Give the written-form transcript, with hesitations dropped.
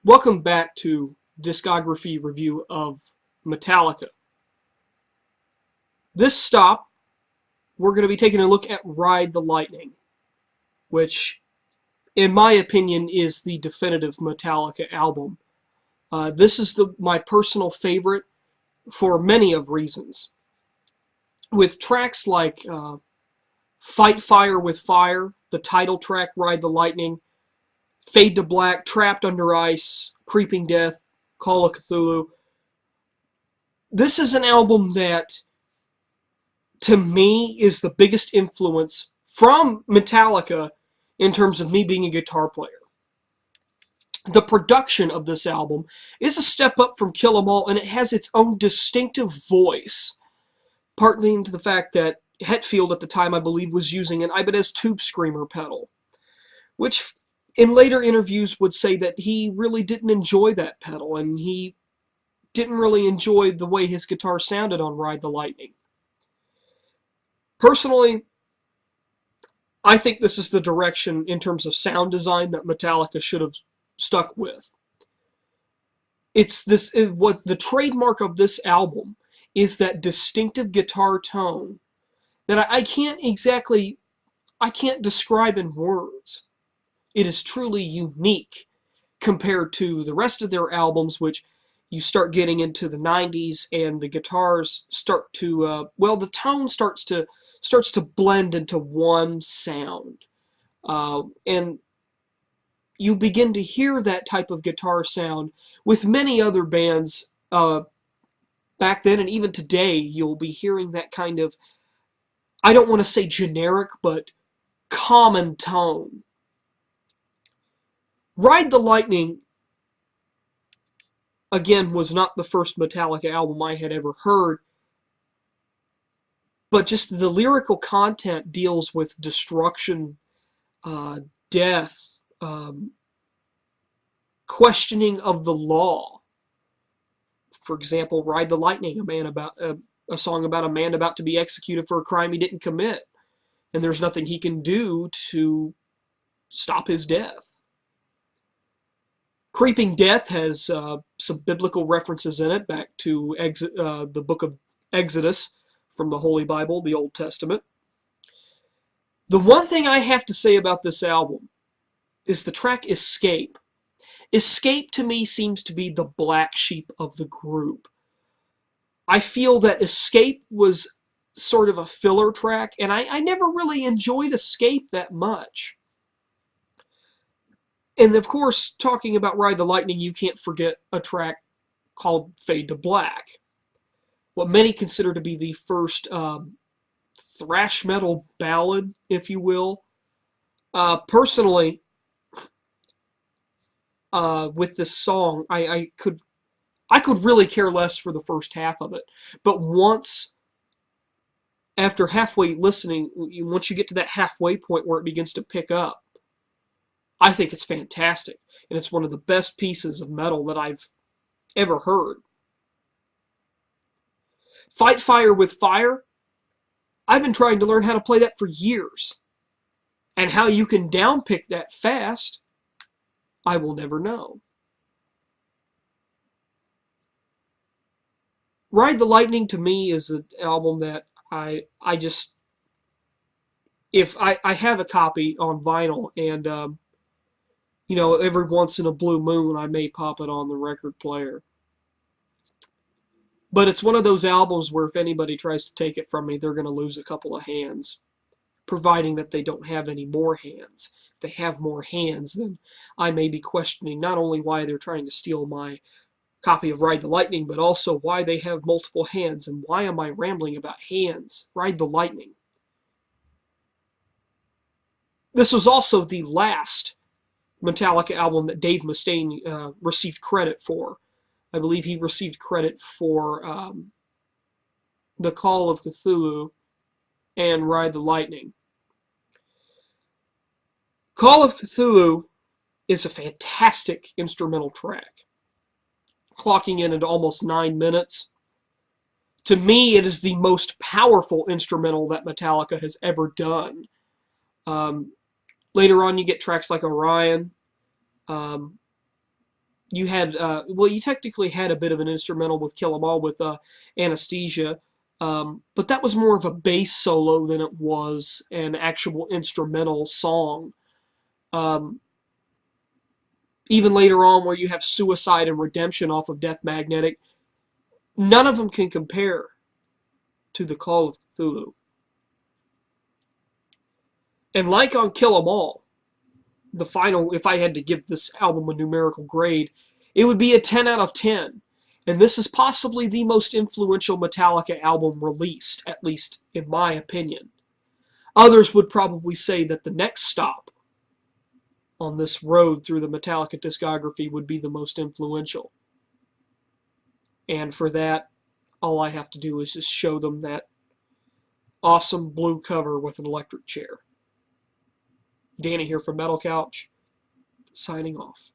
Welcome back to Discography review of Metallica. This stop, we're going to be taking a look at Ride the Lightning, which, in my opinion, is the definitive Metallica album. This is my personal favorite for many of reasons. With tracks like Fight Fire with Fire, the title track Ride the Lightning, Fade to Black, Trapped Under Ice, Creeping Death, Call of Cthulhu. This is an album that, to me, is the biggest influence from Metallica in terms of me being a guitar player. The production of this album is a step up from Kill 'Em All, and it has its own distinctive voice, partly into the fact that Hetfield at the time, I believe, was using an Ibanez Tube Screamer pedal, which in later interviews would say that he really didn't enjoy that pedal, and he didn't really enjoy the way his guitar sounded on Ride the Lightning. Personally, I think this is the direction in terms of sound design that Metallica should have stuck with. What the trademark of this album is that distinctive guitar tone that I can't describe in words. It is truly unique compared to the rest of their albums, which you start getting into the 90s and the guitars start to, the tone starts to blend into one sound. And you begin to hear that type of guitar sound with many other bands back then, and even today you'll be hearing that kind of, I don't want to say generic, but common tone. Ride the Lightning, again, was not the first Metallica album I had ever heard, but just the lyrical content deals with destruction, death, questioning of the law. For example, Ride the Lightning, a song about a man about to be executed for a crime he didn't commit, and there's nothing he can do to stop his death. Creeping Death has some biblical references in it, back to the book of Exodus from the Holy Bible, the Old Testament. The one thing I have to say about this album is the track Escape. Escape, to me, seems to be the black sheep of the group. I feel that Escape was sort of a filler track, and I never really enjoyed Escape that much. And of course, talking about Ride the Lightning, you can't forget a track called Fade to Black, what many consider to be the first thrash metal ballad, if you will. Personally, with this song, I could really care less for the first half of it, but after halfway listening, once you get to that halfway point where it begins to pick up, I think it's fantastic, and it's one of the best pieces of metal that I've ever heard. Fight Fire with Fire, I've been trying to learn how to play that for years, and how you can downpick that fast, I will never know. Ride the Lightning, to me, is an album that if I have a copy on vinyl, and every once in a blue moon, I may pop it on the record player. But it's one of those albums where if anybody tries to take it from me, they're going to lose a couple of hands, providing that they don't have any more hands. If they have more hands, then I may be questioning not only why they're trying to steal my copy of Ride the Lightning, but also why they have multiple hands, and why am I rambling about hands? Ride the Lightning. This was also the last Metallica album that Dave Mustaine received credit for. I believe he received credit for the Call of Cthulhu and Ride the Lightning. Call of Cthulhu is a fantastic instrumental track, clocking in at almost 9 minutes. To me, it is the most powerful instrumental that Metallica has ever done. Later on, you get tracks like Orion. You had, well, you technically had a bit of an instrumental with Kill 'Em All with Anesthesia, but that was more of a bass solo than it was an actual instrumental song. Um, Even later on, where you have Suicide and Redemption off of Death Magnetic, none of them can compare to the Call of Cthulhu. And like on Kill 'Em All, the final, if I had to give this album a numerical grade, it would be a 10 out of 10. And this is possibly the most influential Metallica album released, at least in my opinion. Others would probably say that the next stop on this road through the Metallica discography would be the most influential. And for that, all I have to do is just show them that awesome blue cover with an electric chair. Danny here from Metal Couch, signing off.